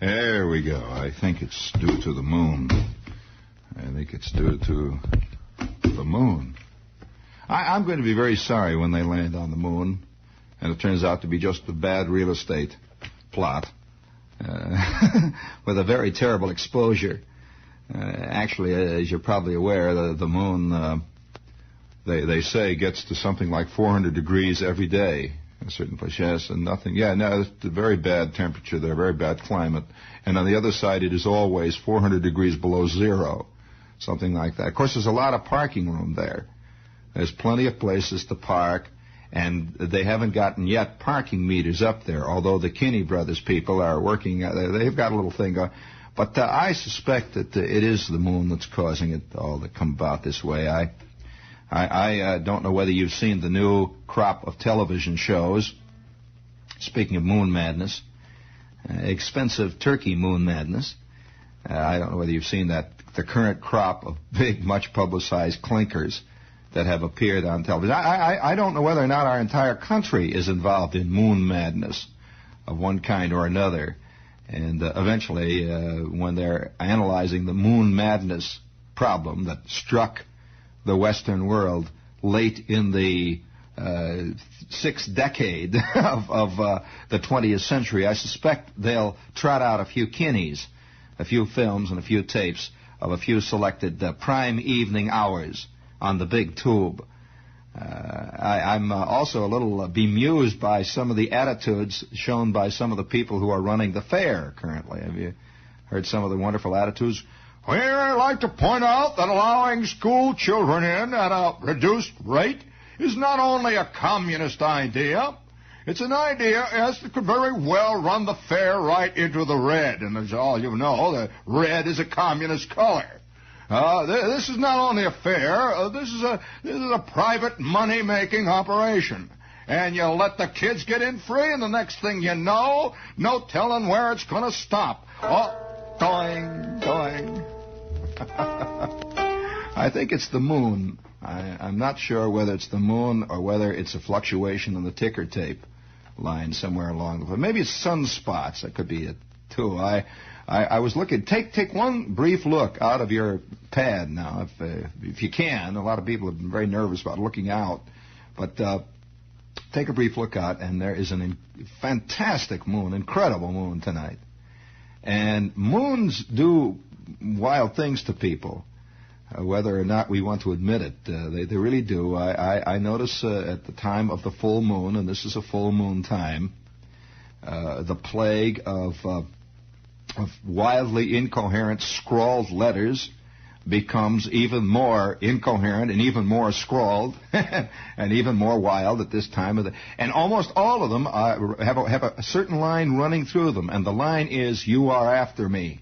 There we go. I think it's due to the moon. I think it's due to the moon. I'm going to be very sorry when they land on the moon, and it turns out to be just a bad real estate plot with a very terrible exposure. Actually, as you're probably aware, the moon, they say, gets to something like 400 degrees every day in a certain place. Yes, and nothing. Yeah, no, it's a very bad temperature there, very bad climate. And on the other side, it is always 400 degrees below zero, something like that. Of course, there's a lot of parking room there. There's plenty of places to park, and they haven't gotten yet parking meters up there, although the Kinney Brothers people are working. They've got a little thing going. But I suspect that it is the moon that's causing it all to come about this way. I don't know whether you've seen the new crop of television shows. Speaking of moon madness, expensive turkey moon madness. I don't know whether you've seen that, the current crop of big, much publicized clinkers that have appeared on television. I don't know whether or not our entire country is involved in moon madness of one kind or another. And eventually, when they're analyzing the moon madness problem that struck the Western world late in the sixth decade of the 20th century, I suspect they'll trot out a few Kinneys, a few films and a few tapes of a few selected prime evening hours on the big tube. I'm also a little bemused by some of the attitudes shown by some of the people who are running the fair currently. Have you heard some of the wonderful attitudes? We'd like to point out that allowing school children in at a reduced rate is not only a communist idea, it's an idea, yes, that could very well run the fair right into the red. And as all you know, the red is a communist color. This is not only a fair, this is a private money-making operation. And you let the kids get in free, and the next thing you know, no telling where it's going to stop. Oh, doing. I think it's the moon. I'm not sure whether it's the moon or whether it's a fluctuation in the ticker tape line somewhere along the way. Maybe it's sunspots. That could be it, too. I was looking. Take one brief look out of your pad now, if you can. A lot of people have been very nervous about looking out, but take a brief look out, and there is a fantastic moon, incredible moon tonight. And moons do wild things to people, whether or not we want to admit it. They really do. I notice at the time of the full moon, and this is a full moon time, the plague of wildly incoherent scrawled letters becomes even more incoherent and even more scrawled and even more wild at this time of the. And almost all of them have a certain line running through them, and the line is, "You are after me,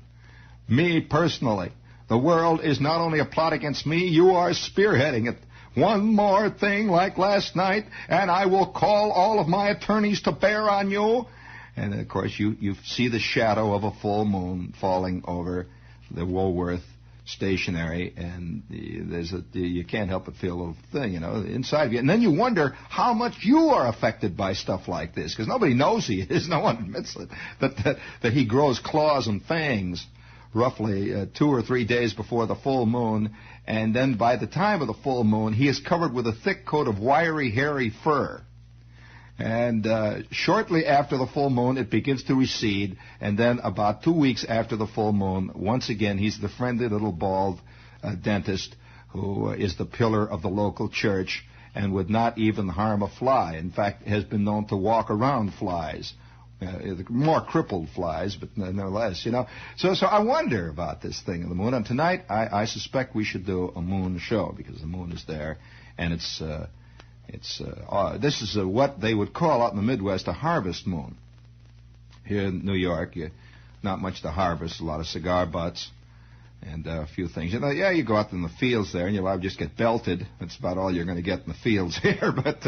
me personally. The world is not only a plot against me, you are spearheading it. One more thing like last night, and I will call all of my attorneys to bear on you." And, of course, you see the shadow of a full moon falling over the Woolworth stationery, and you can't help but feel a little thing, inside of you. And then you wonder how much you are affected by stuff like this, because nobody knows he is. No one admits it, that he grows claws and fangs roughly 2 or 3 days before the full moon, and then by the time of the full moon, he is covered with a thick coat of wiry, hairy fur. And shortly after the full moon, it begins to recede, and then about 2 weeks after the full moon, once again, he's the friendly little bald dentist who is the pillar of the local church and would not even harm a fly. In fact, has been known to walk around flies, more crippled flies, but nonetheless, So I wonder about this thing of the moon. And tonight, I suspect we should do a moon show, because the moon is there, and this is what they would call out in the Midwest a harvest moon. Here in New York, not much to harvest, a lot of cigar butts and a few things. You go out in the fields there, and you'll just get belted. That's about all you're going to get in the fields here. But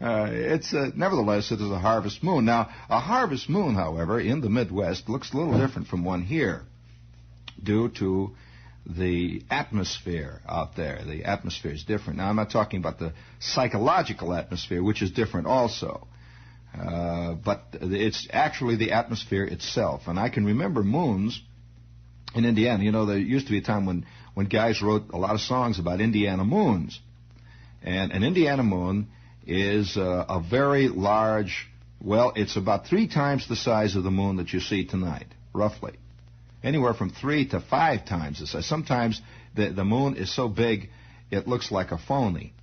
nevertheless, it is a harvest moon. Now, a harvest moon, however, in the Midwest looks a little different from one here due to the atmosphere out there. The atmosphere is different. Now, I'm not talking about the psychological atmosphere, which is different also. But it's actually the atmosphere itself. And I can remember moons in Indiana. You know, there used to be a time when guys wrote a lot of songs about Indiana moons. And an Indiana moon is a very large, well, it's about 3 times the size of the moon that you see tonight, roughly. Anywhere from 3 to 5 times the size. Sometimes the moon is so big it looks like a phony.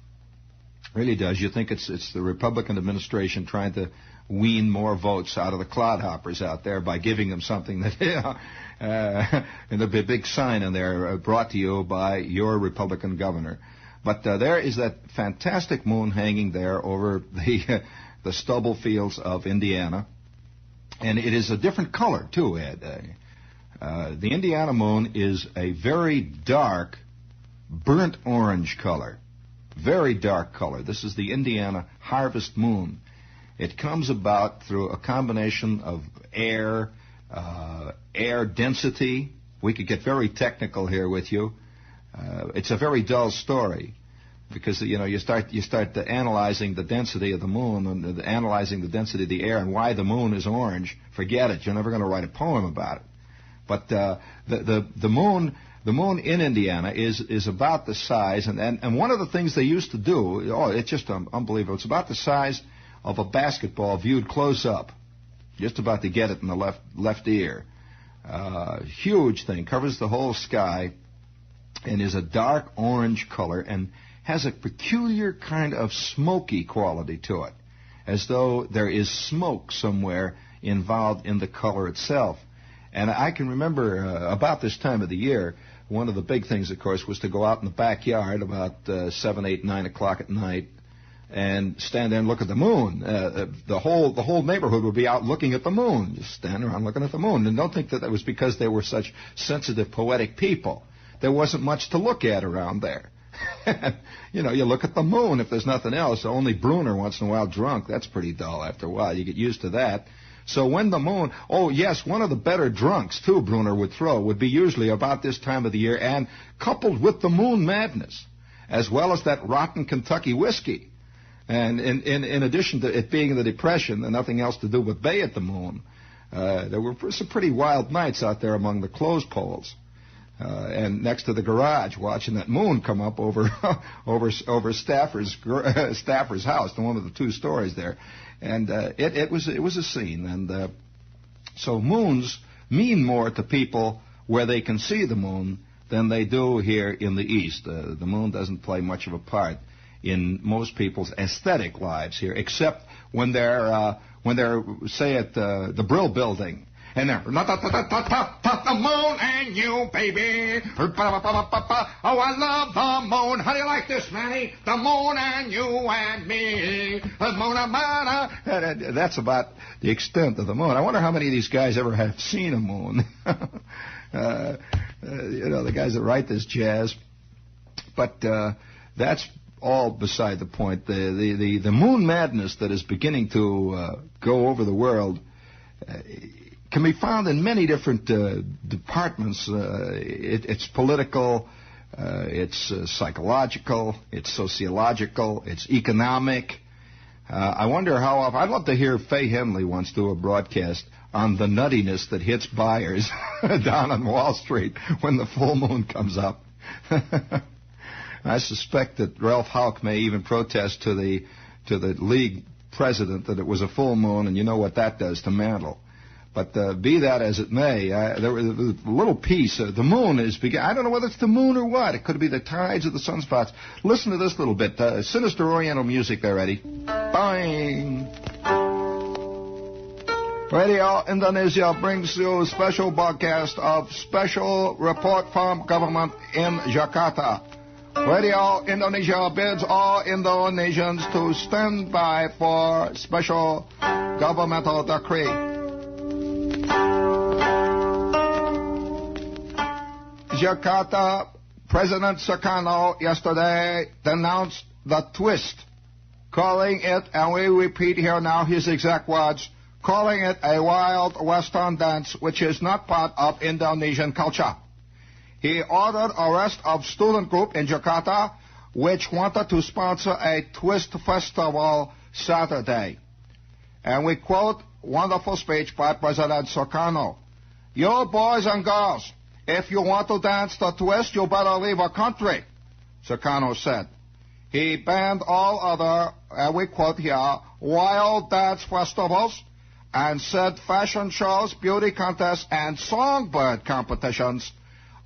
It really does. You think it's the Republican administration trying to wean more votes out of the clodhoppers out there by giving them something that, and there'll be a big sign in there brought to you by your Republican governor. But there is that fantastic moon hanging there over the stubble fields of Indiana. And it is a different color, too, Ed. The Indiana moon is a very dark, burnt orange color. Very dark color. This is the Indiana harvest moon. It comes about through a combination of air density. We could get very technical here with you. It's a very dull story because you start analyzing the density of the moon and analyzing the density of the air and why the moon is orange. Forget it. You're never going to write a poem about it. But the moon in Indiana is about the size, and one of the things they used to do, it's just unbelievable. It's about the size of a basketball viewed close up, just about to get it in the left ear. Huge thing, covers the whole sky, and is a dark orange color, and has a peculiar kind of smoky quality to it, as though there is smoke somewhere involved in the color itself. And I can remember about this time of the year, one of the big things, of course, was to go out in the backyard about 7, 8, 9 o'clock at night and stand there and look at the moon. The whole neighborhood would be out looking at the moon, just standing around looking at the moon. And don't think that was because they were such sensitive, poetic people. There wasn't much to look at around there. You look at the moon if there's nothing else. Only Bruner once in a while drunk. That's pretty dull after a while. You get used to that. So when the moon, one of the better drunks, too, Bruner would throw, would be usually about this time of the year, and coupled with the moon madness, as well as that rotten Kentucky whiskey. And in addition to it being the Depression and nothing else to do but bay at the moon, there were some pretty wild nights out there among the clothes poles. And next to the garage, watching that moon come up over Stafford's house, the one with the 2 stories there, and it was a scene. And so moons mean more to people where they can see the moon than they do here in the East. The moon doesn't play much of a part in most people's aesthetic lives here, except when they're say at the Brill Building. And they're, the moon and you, baby. Oh, I love the moon. How do you like this, Manny? The moon and you and me. The moon, that's about the extent of the moon. I wonder how many of these guys ever have seen a moon. The guys that write this jazz. But that's all beside the point. The moon madness that is beginning to go over the world can be found in many different departments. It's political, it's psychological, it's sociological, it's economic. I wonder how often. I'd love to hear Fay Henley once do a broadcast on the nuttiness that hits buyers down on Wall Street when the full moon comes up. I suspect that Ralph Houck may even protest to the league president that it was a full moon, and you know what that does to Mantle. But be that as it may, there was a little piece. The moon is beginning. I don't know whether it's the moon or what. It could be the tides or the sunspots. Listen to this little bit. Sinister Oriental music there, Eddie. Bang! Radio Indonesia brings you a special broadcast of Special Report from Government in Jakarta. Radio Indonesia bids all Indonesians to stand by for special governmental decree. Jakarta, President Sukarno yesterday denounced the twist, calling it, and we repeat here now his exact words, calling it a wild Western dance which is not part of Indonesian culture. He ordered arrest of student group in Jakarta which wanted to sponsor a twist festival Saturday. And we quote wonderful speech by President Sukarno. You boys and girls, if you want to dance the twist, you better leave our country, Sukarno said. He banned all other, and we quote here, wild dance festivals, and said fashion shows, beauty contests, and songbird competitions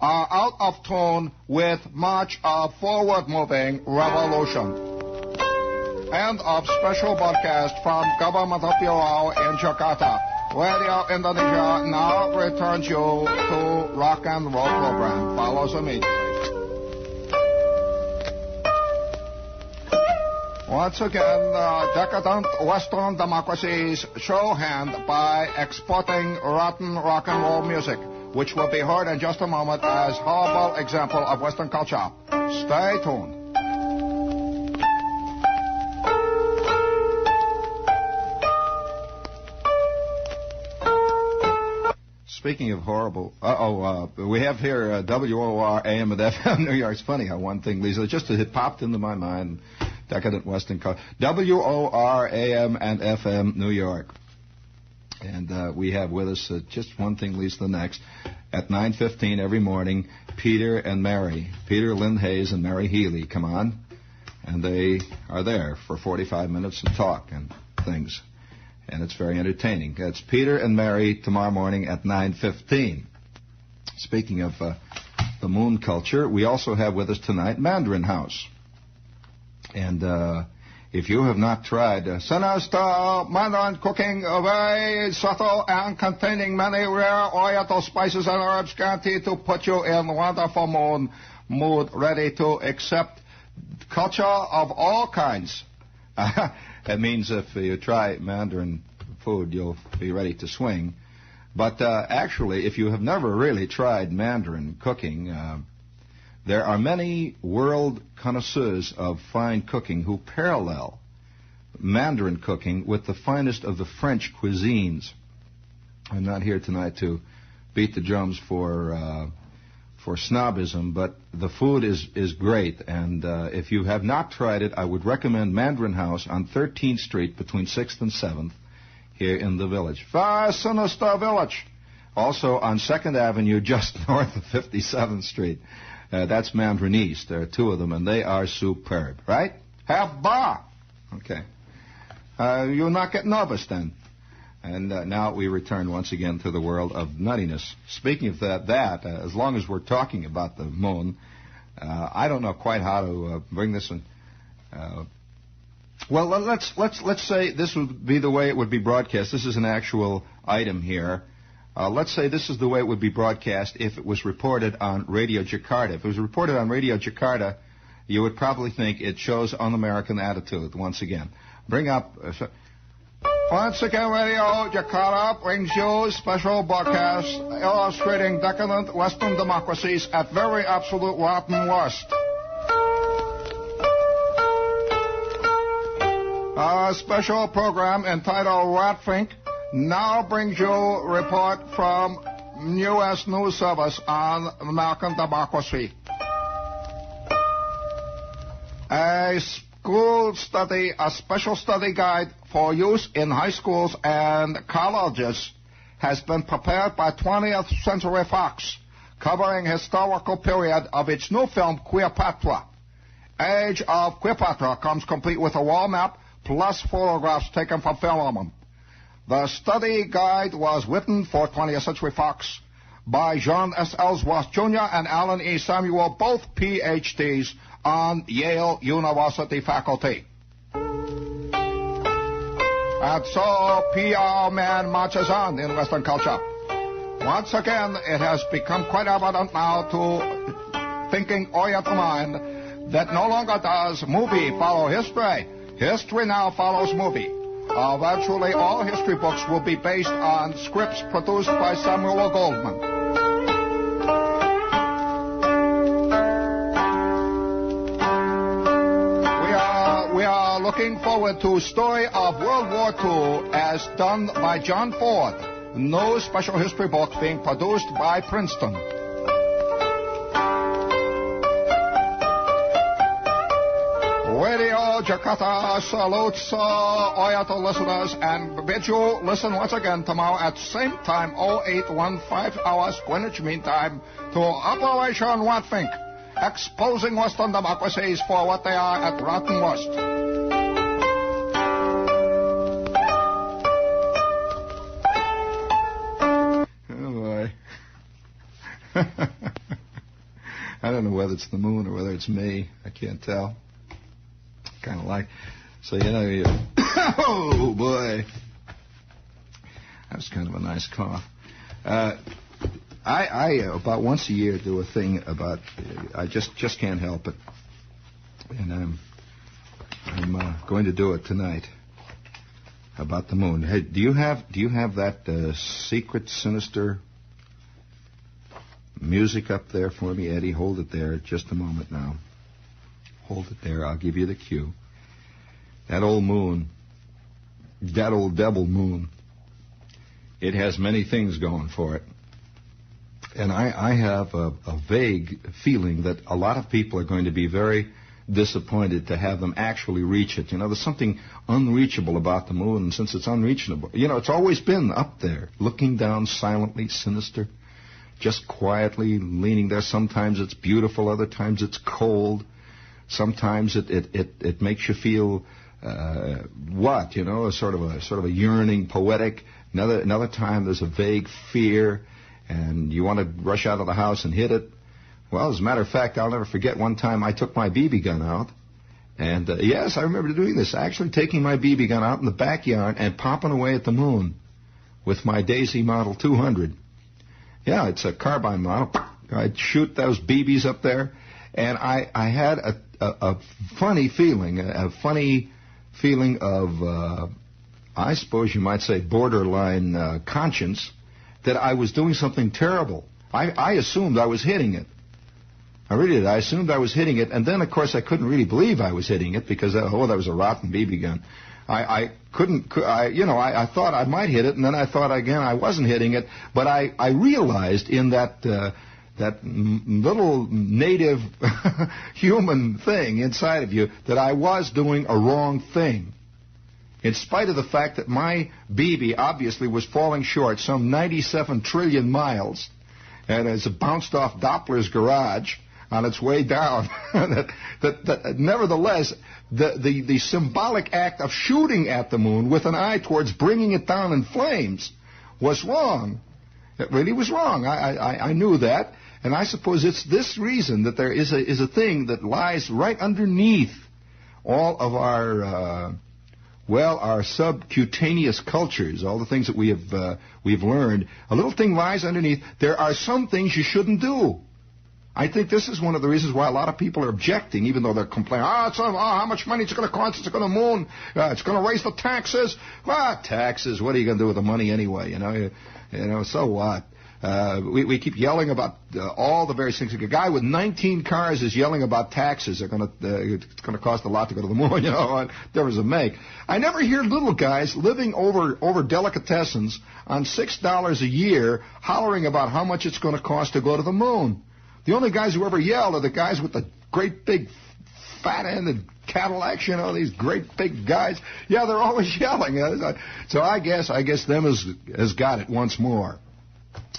are out of tune with much of forward-moving revolution. End of special broadcast from Government of Bureau in Jakarta. Radio Indonesia now returns you to rock and roll program. Follows immediately. Once again, decadent Western democracies show hand by exporting rotten rock and roll music, which will be heard in just a moment as horrible example of Western culture. Stay tuned. Speaking of horrible, we have here WOR AM and FM New York. It's funny how one thing, Lisa, it popped into my mind. Decadent Western culture. WOR AM and FM New York. And we have with us just one thing leads to the next. At 9:15 every morning, Peter and Mary, Peter Lynn Hayes and Mary Healy come on, and they are there for 45 minutes and talk and things. And it's very entertaining. That's Peter and Mary tomorrow morning at 9:15. Speaking of the moon culture, we also have with us tonight Mandarin House. And if you have not tried sinister Mandarin cooking, very subtle and containing many rare oriental spices and herbs, guaranteed to put you in wonderful mood, ready to accept culture of all kinds. That means if you try Mandarin food, you'll be ready to swing. But actually, if you have never really tried Mandarin cooking, there are many world connoisseurs of fine cooking who parallel Mandarin cooking with the finest of the French cuisines. I'm not here tonight to beat the drums for snobism, but the food is great. And if you have not tried it, I would recommend Mandarin House on 13th Street between 6th and 7th here in the village. Very sinister village. Also on 2nd Avenue, just north of 57th Street. That's Mandarinese. There are two of them, and they are superb, right? Have bar. Okay. You'll not get nervous then. And now we return once again to the world of nuttiness. Speaking of that, as long as we're talking about the moon, I don't know quite how to bring this in. Well, let's say this would be the way it would be broadcast. This is an actual item here. Let's say this is the way it would be broadcast if it was reported on Radio Jakarta. If it was reported on Radio Jakarta, you would probably think it shows un-American attitude once again. Bring up... Once again, Radio Jakarta brings you special broadcast illustrating decadent Western democracies at very absolute rotten worst. A special program entitled Ratfink now brings you a report from U.S. News Service on American democracy. A special study guide for use in high schools and colleges has been prepared by 20th Century Fox, covering historical period of its new film, Cleopatra. Age of Cleopatra comes complete with a wall map plus photographs taken from film. The study guide was written for 20th Century Fox by John S. Ellsworth Jr. and Alan E. Samuel, both Ph.D.s on Yale University faculty. And so PR man marches on in Western culture. Once again, it has become quite evident now to thinking Oriental mind that no longer does movie follow history. History now follows movie. Virtually all history books will be based on scripts produced by Samuel Goldwyn. We are looking forward to Story of World War II as done by John Ford. No special history book being produced by Princeton. Radio Jakarta salutes all the listeners and bids you listen once again tomorrow at same time, 0815 hours Greenwich Mean Time, to Operation Whatfink, exposing Western democracies for what they are at rotten worst. Oh, boy. I don't know whether it's the moon or whether it's me. I can't tell. Kind of like, so you oh boy, that was kind of a nice cough. I about once a year do a thing about, I just can't help it, and I'm going to do it tonight about the moon. Hey, do you have that secret, sinister music up there for me, Eddie? Hold it there just a moment now. Hold it there. I'll give you the cue. That old moon, that old devil moon, it has many things going for it. And I have a vague feeling that a lot of people are going to be very disappointed to have them actually reach it. You know, there's something unreachable about the moon, and since it's unreachable, you know, it's always been up there, looking down silently, sinister, just quietly leaning there. Sometimes it's beautiful, other times it's cold. Sometimes it makes you feel a sort of a yearning, poetic. Another time there's a vague fear, and you want to rush out of the house and hit it. Well, as a matter of fact, I'll never forget one time I took my BB gun out, and yes, I remember doing this. Actually, taking my BB gun out in the backyard and popping away at the moon with my Daisy Model 200. Yeah, it's a carbine model. I'd shoot those BBs up there, and I had a funny feeling, of, I suppose you might say, borderline conscience, that I was doing something terrible. I assumed I was hitting it. I really did. I assumed I was hitting it, and then, of course, I couldn't really believe I was hitting it because, that was a rotten BB gun. I thought I might hit it, and then I thought again I wasn't hitting it, but I realized in that little native human thing inside of you that I was doing a wrong thing. In spite of the fact that my BB obviously was falling short some 97 trillion miles, and as it bounced off Doppler's garage on its way down, that nevertheless, the symbolic act of shooting at the moon with an eye towards bringing it down in flames was wrong. It really was wrong. I knew that, and I suppose it's this reason that there is a thing that lies right underneath all of our our subcutaneous cultures, all the things that we've learned. A little thing lies underneath. There are some things you shouldn't do. I think this is one of the reasons why a lot of people are objecting, even though they're complaining, how much money it's going to cost, it's going to moon, it's going to raise the taxes. Taxes, what are you going to do with the money anyway, you know, so what? We keep yelling about all the various things. A guy with 19 cars is yelling about taxes. It's going to cost a lot to go to the moon, what difference it make? I never hear little guys living over delicatessens on $6 a year hollering about how much it's going to cost to go to the moon. The only guys who ever yell are the guys with the great big fat-ended Cadillacs, these great big guys. Yeah, they're always yelling. So I guess them has got it once more.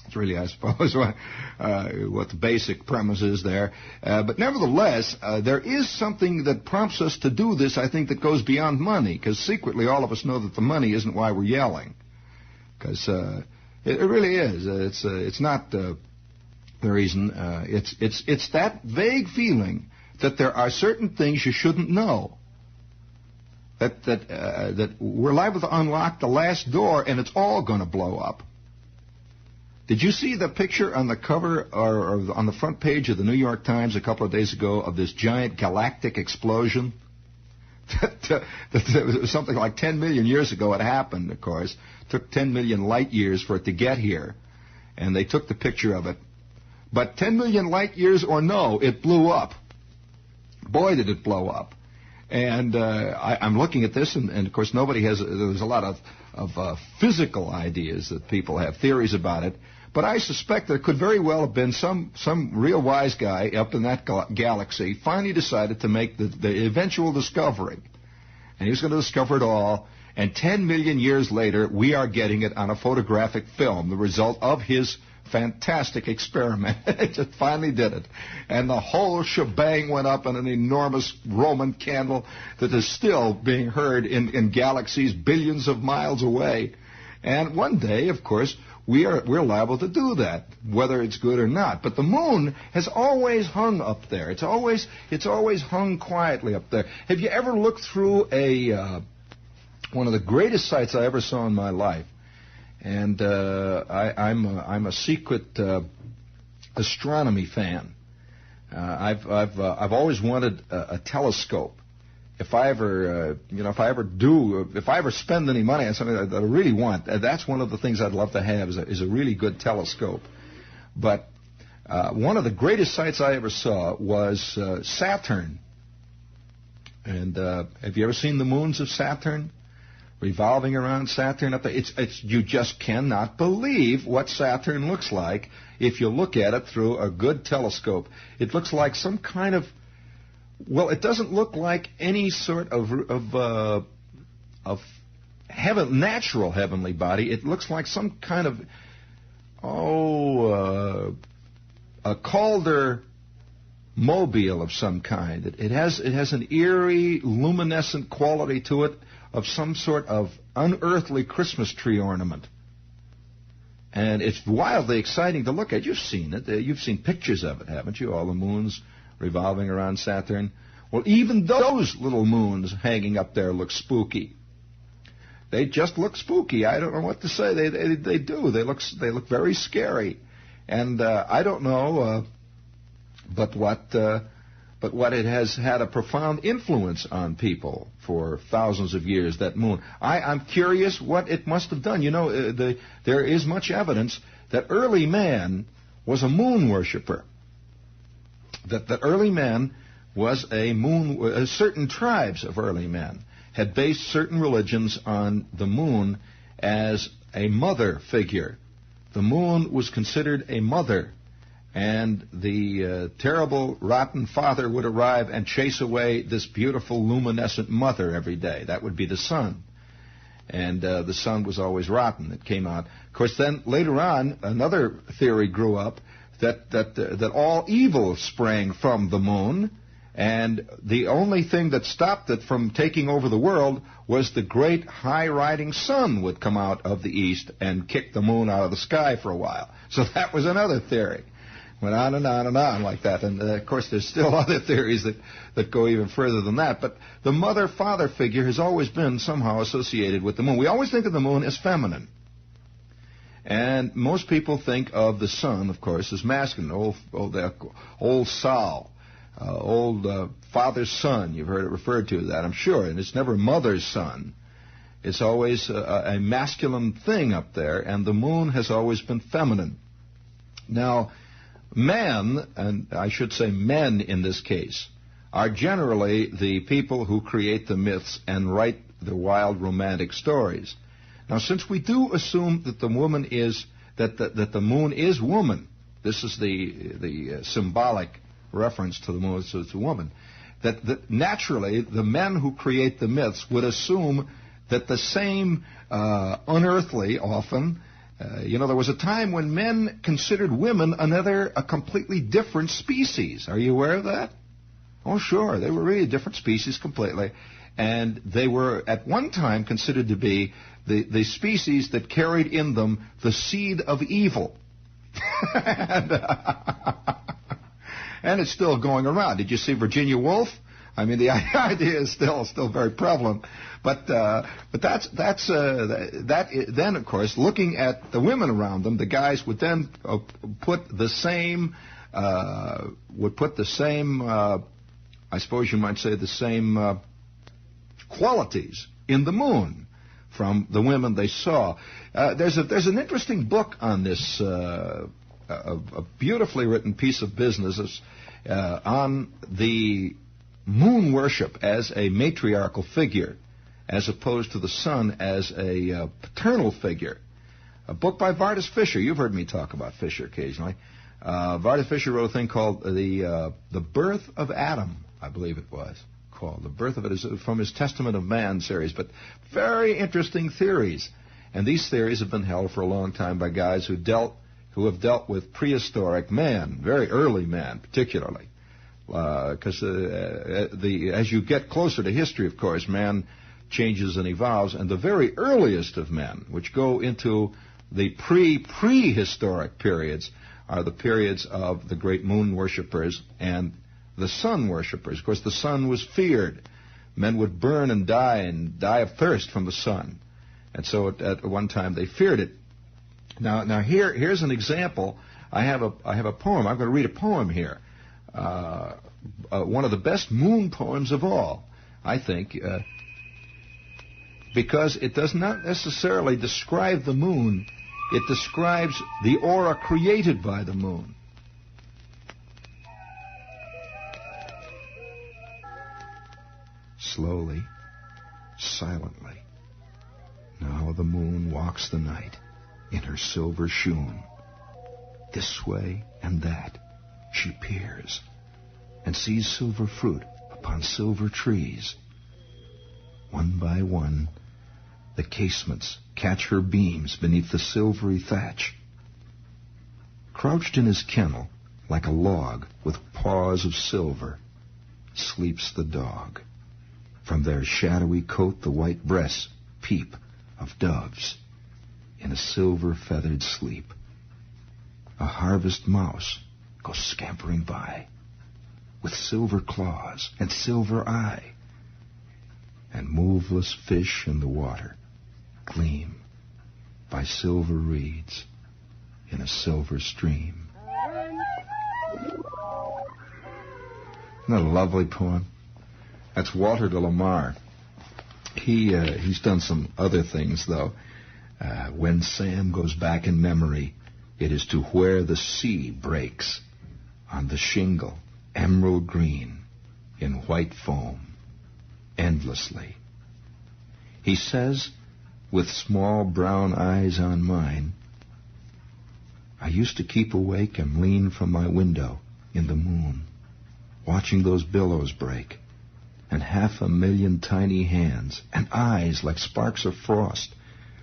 It's really, I suppose, what the basic premise is there. But nevertheless, there is something that prompts us to do this, I think, that goes beyond money, because secretly all of us know that the money isn't why we're yelling. Because it really is. It's not the reason. It's that vague feeling that there are certain things you shouldn't know. That we're liable to unlock the last door and it's all going to blow up. Did you see the picture on the cover or on the front page of the New York Times a couple of days ago of this giant galactic explosion? That was something like 10 million years ago it happened, of course. It took 10 million light years for it to get here. And they took the picture of it. But 10 million light years or no, it blew up. Boy, did it blow up. And I'm looking at this, and of course there's a lot of physical ideas that people have, theories about it. But I suspect there could very well have been some real wise guy up in that galaxy finally decided to make the eventual discovery. And he was going to discover it all. And 10 million years later, we are getting it on a photographic film, the result of his fantastic experiment. It just finally did it. And the whole shebang went up in an enormous Roman candle that is still being heard in galaxies billions of miles away. And one day, of course, we're liable to do that, whether it's good or not. But the moon has always hung up there. It's always hung quietly up there. Have you ever looked through one of the greatest sights I ever saw in my life? And I'm a secret astronomy fan. I've always wanted a telescope. If I ever spend any money on something that I really want, that's one of the things I'd love to have is a really good telescope. But one of the greatest sights I ever saw was Saturn. And have you ever seen the moons of Saturn revolving around Saturn up there? You just cannot believe what Saturn looks like if you look at it through a good telescope. It looks like some kind of, well, it doesn't look like any sort of natural heavenly body. It looks like some kind of a Calder mobile of some kind. It has an eerie, luminescent quality to it of some sort of unearthly Christmas tree ornament. And it's wildly exciting to look at. You've seen it. You've seen pictures of it, haven't you? All the moons revolving around Saturn. Well, even those little moons hanging up there look spooky. They just look spooky. I don't know what to say. They do. They look very scary. And I don't know, but what it has had a profound influence on people for thousands of years, that moon. I'm curious what it must have done. You know, there is much evidence that early man was a moon worshiper. That early man was certain tribes of early men had based certain religions on the moon as a mother figure. The moon was considered a mother, and the terrible, rotten father would arrive and chase away this beautiful, luminescent mother every day. That would be the sun. And the sun was always rotten. It came out. Of course, then later on, another theory grew up that all evil sprang from the moon, and the only thing that stopped it from taking over the world was the great high-riding sun would come out of the east and kick the moon out of the sky for a while. So that was another theory. Went on and on and on like that. And, of course, there's still other theories that go even further than that. But the mother-father figure has always been somehow associated with the moon. We always think of the moon as feminine. And most people think of the sun, of course, as masculine. Old Sol, old father's son. You've heard it referred to that, I'm sure. And it's never mother's son. It's always a masculine thing up there. And the moon has always been feminine. Now, man, and I should say men in this case, are generally the people who create the myths and write the wild romantic stories. Now, since we do assume that the woman is that the moon is woman, this is the symbolic reference to the moon as a woman, that naturally the men who create the myths would assume that the same unearthly often. There was a time when men considered women a completely different species. Are you aware of that? Oh, sure. They were really a different species completely. And they were at one time considered to be the species that carried in them the seed of evil. And it's still going around. Did you see Virginia Woolf? I mean, the idea is still very prevalent. But then, of course, looking at the women around them, the guys would then put the same, I suppose you might say, the same qualities in the moon from the women they saw. There's an interesting book on this, a beautifully written piece of business on the moon worship as a matriarchal figure, as opposed to the sun as a paternal figure. A book by Vardis Fisher. You've heard me talk about Fisher occasionally. Vardis Fisher wrote a thing called The Birth of Adam, I believe it was called. The Birth of It is from his Testament of Man series, but very interesting theories. And these theories have been held for a long time by guys who have dealt with prehistoric man, very early man particularly. Because as you get closer to history, of course, man changes and evolves, and the very earliest of men, which go into the prehistoric periods, are the periods of the great moon worshippers and the sun worshippers. Of course, the sun was feared. Men would burn and die of thirst from the sun. And so at one time they feared it. Now here's an example. I have a poem. I'm going to read a poem here. One of the best moon poems of all, I think, because it does not necessarily describe the moon. It describes the aura created by the moon. Slowly, silently, now the moon walks the night in her silver shoon. This way and that she peers, and sees silver fruit upon silver trees. One by one, the casements catch her beams beneath the silvery thatch. Crouched in his kennel, like a log with paws of silver, sleeps the dog. From their shadowy coat the white breasts peep of doves in a silver-feathered sleep. A harvest mouse goes scampering by with silver claws and silver eye, and moveless fish in the water gleam by silver reeds in a silver stream. Isn't that a lovely poem? That's Walter de la Mare. He's done some other things, though. When Sam goes back in memory, it is to where the sea breaks on the shingle, emerald green, in white foam, endlessly. He says, with small brown eyes on mine, I used to keep awake and lean from my window in the moon, watching those billows break, and 500,000 tiny hands and eyes like sparks of frost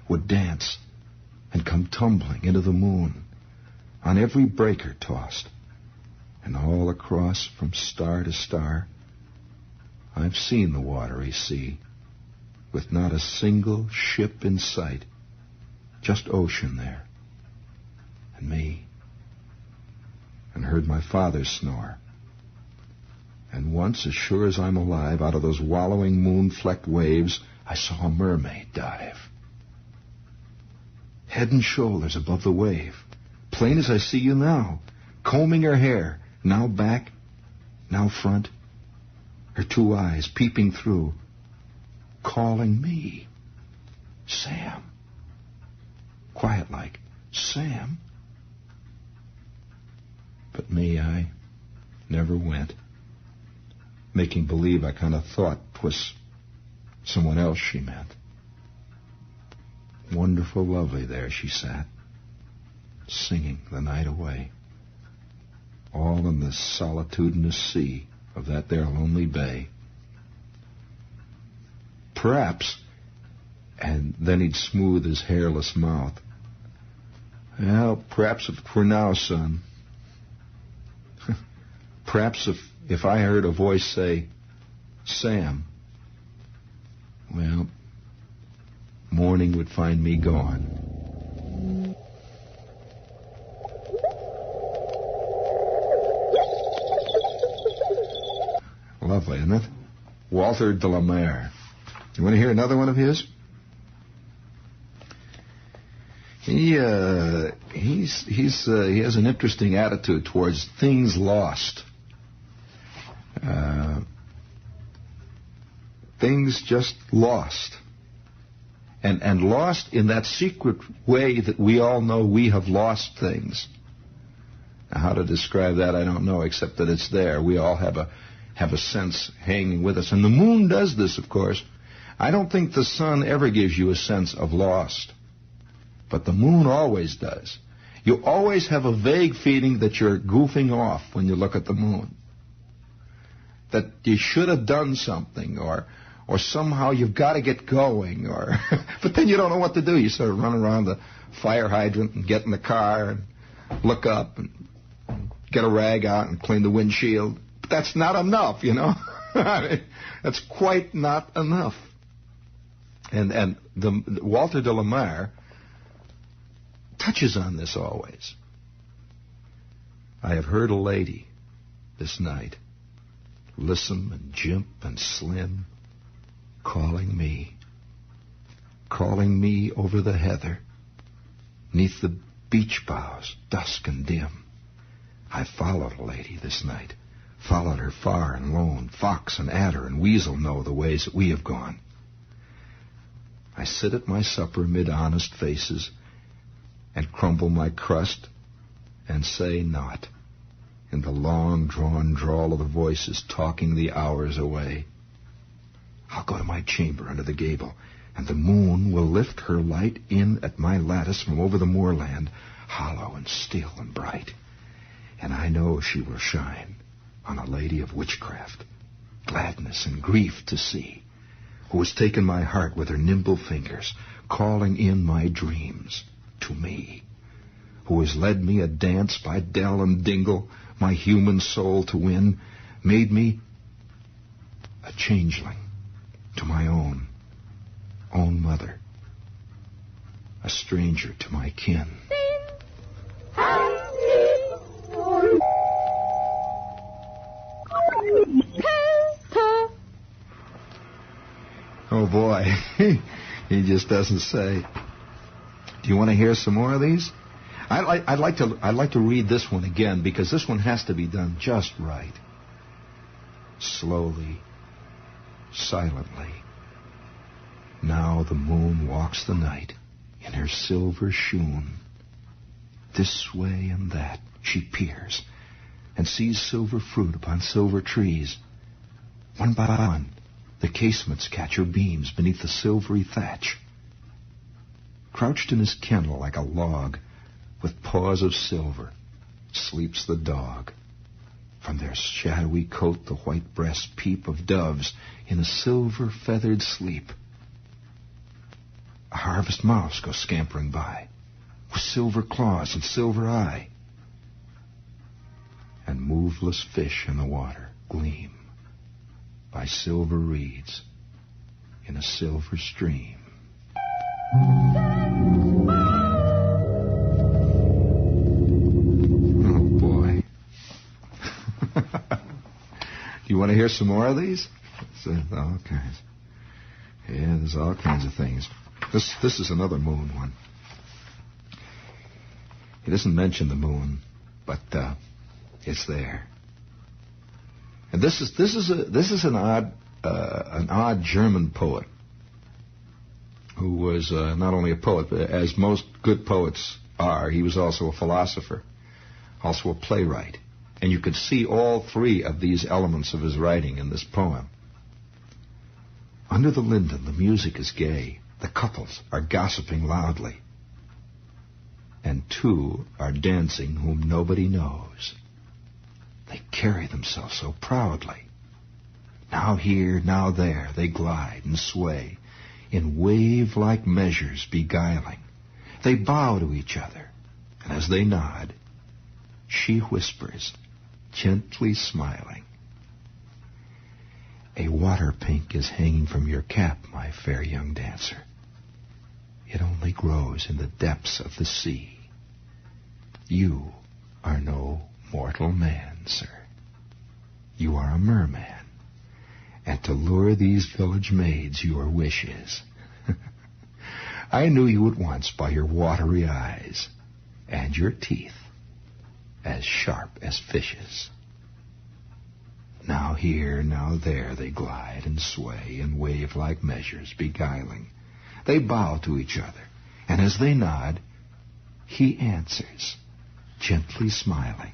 would dance and come tumbling into the moon, on every breaker tossed, and all across from star to star. I've seen the watery sea, with not a single ship in sight, just ocean there, and me, and heard my father snore. And once, as sure as I'm alive, out of those wallowing moon-flecked waves, I saw a mermaid dive. Head and shoulders above the wave, plain as I see you now, combing her hair, now back, now front, her two eyes peeping through, calling me, Sam. Quiet like, Sam. But me, I never went, making believe I kind of thought 'twas someone else she meant. Wonderful lovely there she sat, singing the night away, all in the solitudinous sea of that there lonely bay. Perhaps, and then he'd smooth his hairless mouth, well, perhaps if it were now, son, perhaps if I heard a voice say, Sam, well, morning would find me gone. Lovely, isn't it? Walter de la Mare. You want to hear another one of his? He has an interesting attitude towards things lost. Things just lost. And lost in that secret way that we all know we have lost things. Now, how to describe that, I don't know, except that it's there. We all have a sense hanging with us. And the moon does this, of course. I don't think the sun ever gives you a sense of lost. But the moon always does. You always have a vague feeling that you're goofing off when you look at the moon. That you should have done something, or somehow you've got to get going, but then you don't know what to do. You sort of run around the fire hydrant and get in the car and look up and get a rag out and clean the windshield. But that's not enough, you know. That's quite not enough. And Walter de la Mare touches on this always. I have heard a lady this night, Lissome and Jimp and Slim, calling me over the heather, 'neath the beech boughs, dusk and dim. I followed a lady this night, followed her far and lone. Fox and adder and weasel know the ways that we have gone. I sit at my supper amid honest faces and crumble my crust and say naught in the long-drawn drawl of the voices talking the hours away. I'll go to my chamber under the gable, and the moon will lift her light in at my lattice from over the moorland, hollow and still and bright. And I know she will shine on a lady of witchcraft, gladness and grief to see, who has taken my heart with her nimble fingers, calling in my dreams to me, who has led me a dance by dell and dingle, my human soul to win, made me a changeling to my own mother, a stranger to my kin. Oh boy, he just doesn't say. Do you want to hear some more of these? I'd like to read this one again, because this one has to be done just right. Slowly, silently. Now the moon walks the night in her silver shoon. This way and that she peers, and sees silver fruit upon silver trees. One by one, the casements catch her beams beneath the silvery thatch. Crouched in his kennel like a log, with paws of silver, sleeps the dog. From their shadowy coat the white breasts peep of doves in a silver-feathered sleep. A harvest mouse goes scampering by, with silver claws and silver eye. And moveless fish in the water gleam by silver reeds in a silver stream. Oh, boy. You want to hear some more of these? All kinds. Yeah, there's all kinds of things. This is another moon one. He doesn't mention the moon, but it's there. And this is an odd German poet who was not only a poet, but as most good poets are, he was also a philosopher, also a playwright. And you could see all three of these elements of his writing in this poem. Under the linden, the music is gay. The couples are gossiping loudly. And two are dancing whom nobody knows. They carry themselves so proudly. Now here, now there, they glide and sway, in wave-like measures beguiling. They bow to each other, and as they nod, she whispers, gently smiling, "A water pink is hanging from your cap, my fair young dancer. It only grows in the depths of the sea. You are no mortal man, sir. You are a merman, and to lure these village maids your wish is. I knew you at once by your watery eyes, and your teeth as sharp as fishes. Now here, now there they glide and sway in wave-like measures beguiling. They bow to each other, and as they nod, he answers, gently smiling,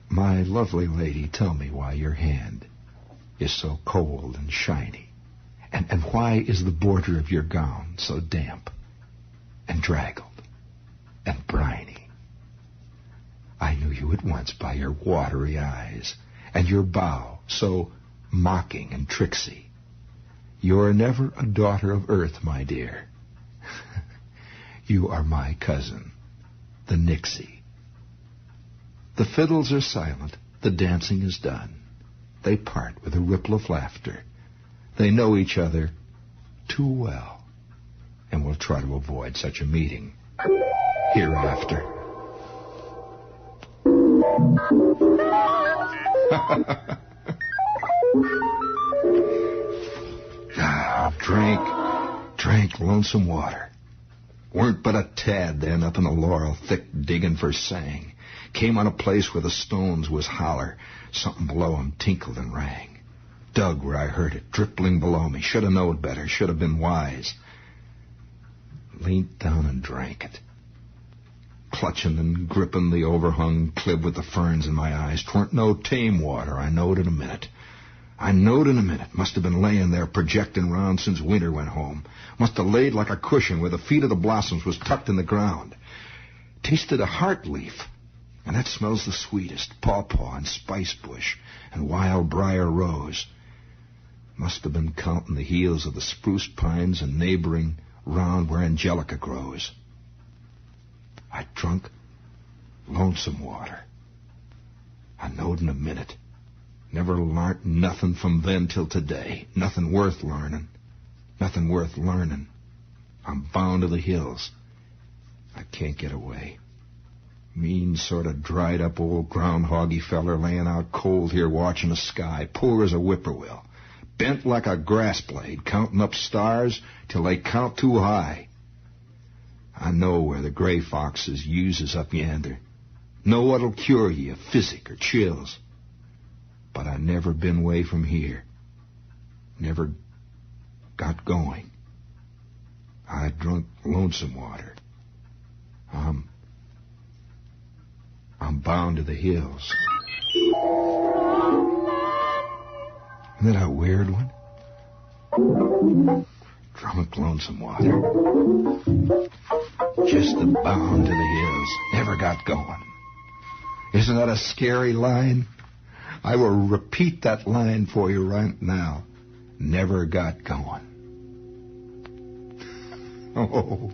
my lovely lady, tell me why your hand is so cold and shiny, and why is the border of your gown so damp? and draggled and briny. I knew you at once by your watery eyes and your bow so mocking and tricksy. You're never a daughter of earth, my dear. You are my cousin, the Nixie. The fiddles are silent. The dancing is done. They part with a ripple of laughter. They know each other too well, and will try to avoid such a meeting hereafter. Drank lonesome water. Weren't but a tad then up in the laurel thick digging for sang. Came on a place where the stones was holler. Something below him tinkled and rang. Dug where I heard it, drippling below me. Should have knowed better, should have been wise. Leaned down and drank it. Clutching and gripping the overhung cliff with the ferns in my eyes. 'Tweren't no tame water, I knowed in a minute. Must have been laying there projecting round since winter went home. Must have laid like a cushion where the feet of the blossoms was tucked in the ground. Tasted a heart leaf, and that smells the sweetest, pawpaw and spice bush and wild briar rose. Must have been counting the heels of the spruce pines and neighboring round where angelica grows. I drunk lonesome water. I knowed in a minute. Never learnt nothing from then till today. Nothing worth learning. I'm bound to the hills. I can't get away. Mean sort of dried up old groundhoggy feller laying out cold here watching the sky, poor as a whippoorwill. Bent like a grass blade, counting up stars till they count too high. I know where the gray foxes uses up yonder. Know what'll cure ye of physic or chills. But I never been away from here. Never got going. I drunk lonesome water. I'm bound to the hills. Isn't that a weird one? Drunk lonesome water. Just bound to the hills. Never got going. Isn't that a scary line? I will repeat that line for you right now. Never got going. Oh,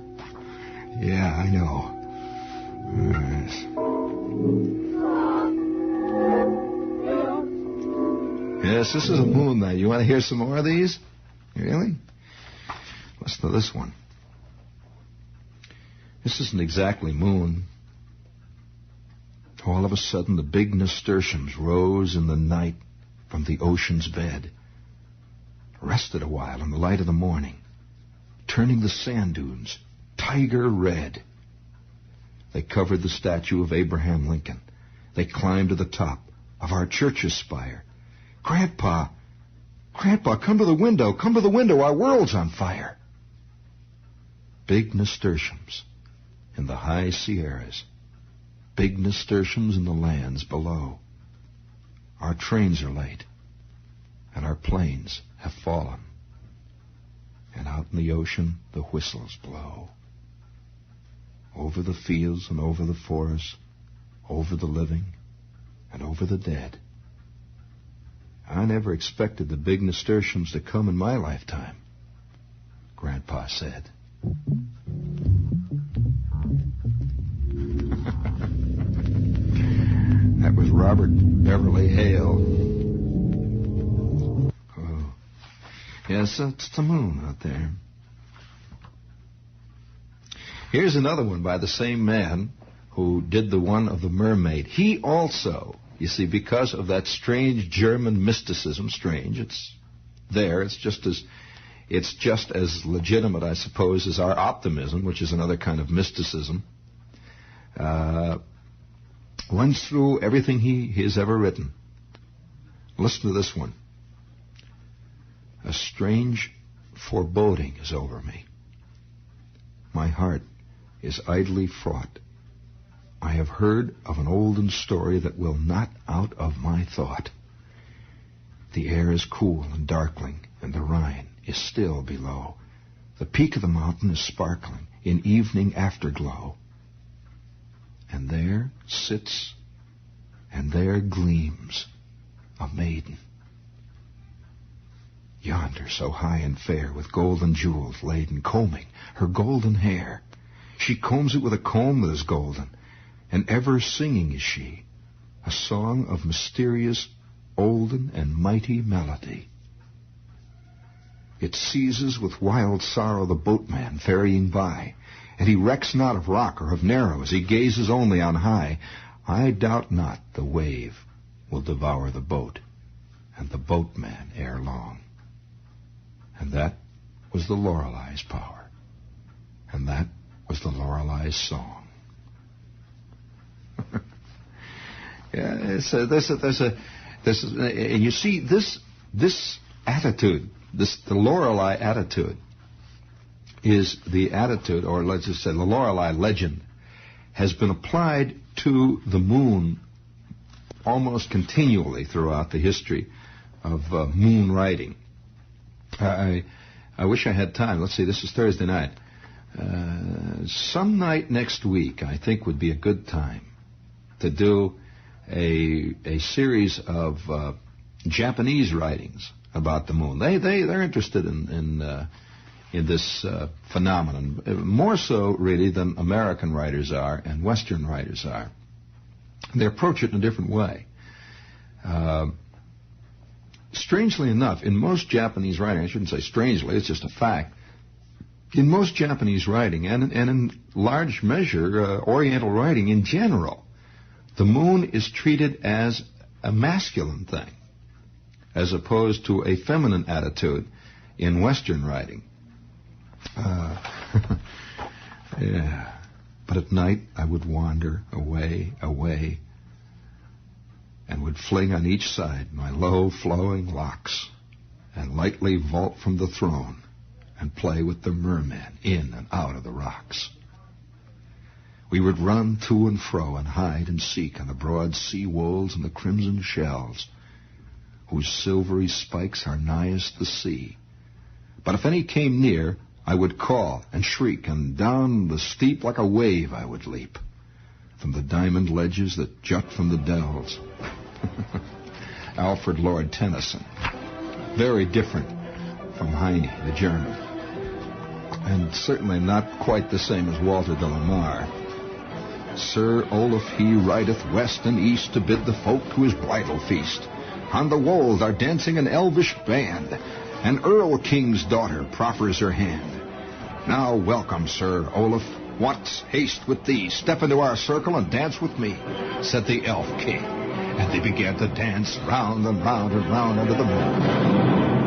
yeah, I know. Yes, this is a moon night. You want to hear some more of these? Really? Listen to this one. This isn't exactly moon. All of a sudden, the big nasturtiums rose in the night from the ocean's bed, rested a while in the light of the morning, turning the sand dunes tiger red. They covered the statue of Abraham Lincoln. They climbed to the top of our church's spire. Grandpa, come to the window, our world's on fire. Big nasturtiums in the high Sierras. Big nasturtiums in the lands below. Our trains are late, and our planes have fallen. And out in the ocean, the whistles blow. Over the fields and over the forests, over the living and over the dead. I never expected the big nasturtiums to come in my lifetime, Grandpa said. That was Robert Beverly Hale. Oh. Yes, it's the moon out there. Here's another one by the same man who did the one of the mermaid. He also, you see, because of that strange German mysticism, strange, it's there, it's just as legitimate, I suppose, as our optimism, which is another kind of mysticism. Runs through everything he has ever written. Listen to this one. A strange foreboding is over me. My heart is idly fraught. I have heard of an olden story that will not out of my thought. The air is cool and darkling, and the Rhine is still below. The peak of the mountain is sparkling. in evening afterglow. And there sits and there gleams a maiden. Yonder, so high and fair, with golden jewels laden, combing her golden hair. She combs it with a comb that is golden, and ever singing is she, a song of mysterious, olden, and mighty melody. It seizes with wild sorrow the boatman ferrying by, and he recks not of rock or of narrow as he gazes only on high. I doubt not the wave will devour the boat, and the boatman ere long. And that was the Lorelei's power. And that was the Lorelei's song. Yeah, and you see this attitude, the Lorelei attitude, is the attitude, or let's just say the Lorelei legend, has been applied to the moon almost continually throughout the history of moon writing. I wish I had time. Let's see, this is Thursday night. Some night next week, I think, would be a good time to do a series of Japanese writings about the moon. They're interested in this phenomenon, more so really than American writers are and Western writers are. They approach it in a different way. Strangely enough, in most Japanese writing, I shouldn't say strangely, it's just a fact, in most Japanese writing, and in large measure Oriental writing in general, the moon is treated as a masculine thing, as opposed to a feminine attitude in Western writing. Yeah. But at night I would wander away, and would fling on each side my low flowing locks, and lightly vault from the throne, and play with the mermen in and out of the rocks. We would run to and fro and hide and seek on the broad sea wolds and the crimson shells, whose silvery spikes are nighest the sea. But if any came near, I would call and shriek, and down the steep like a wave I would leap, from the diamond ledges that jut from the dells. Alfred Lord Tennyson. Very different from Heine, the German. And certainly not quite the same as Walter de la Mare. Sir Olaf he rideth west and east to bid the folk to his bridal feast. On the wold are dancing an elvish band. An Earl King's daughter proffers her hand. Now welcome, Sir Olaf. What's haste with thee? Step into our circle and dance with me, said the Elf King. And they began to dance round and round and round under the moon.